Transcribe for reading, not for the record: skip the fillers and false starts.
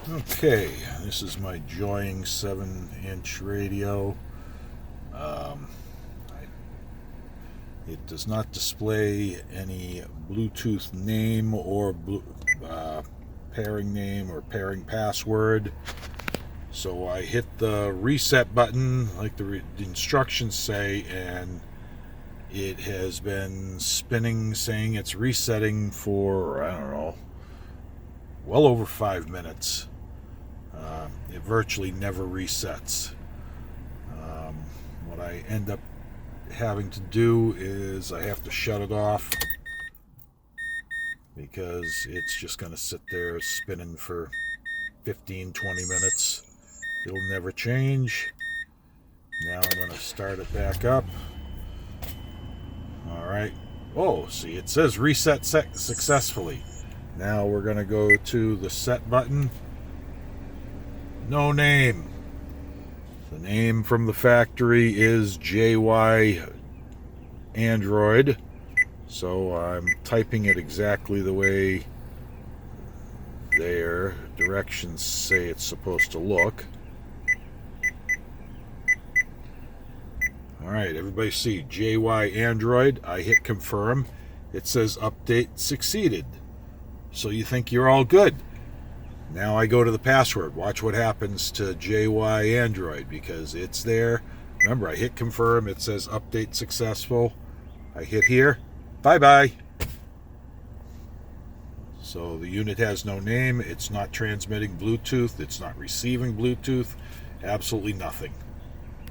Okay, this is my Joying 7-inch radio. It does not display any Bluetooth name or pairing name or pairing password. So I hit the reset button like the instructions say, and it has been spinning saying it's resetting for, I don't know, well over 5 minutes. It virtually never resets. What I end up having to do is I have to shut it off because it's just going to sit there spinning for 15-20 minutes. It'll never change. Now I'm going to start it back up. All right. Oh, see, it says reset successfully. Now we're going to go to the set button. No name. The name from the factory is JY Android. So I'm typing it exactly the way their directions say it's supposed to look. Alright, everybody see JY Android. I hit confirm. It says update succeeded. So you think you're all good. Now I go to the password. Watch what happens to JY Android because it's there. Remember, I hit confirm. It says update successful. I hit here. Bye-bye. So the unit has no name. It's not transmitting Bluetooth. It's not receiving Bluetooth. Absolutely nothing.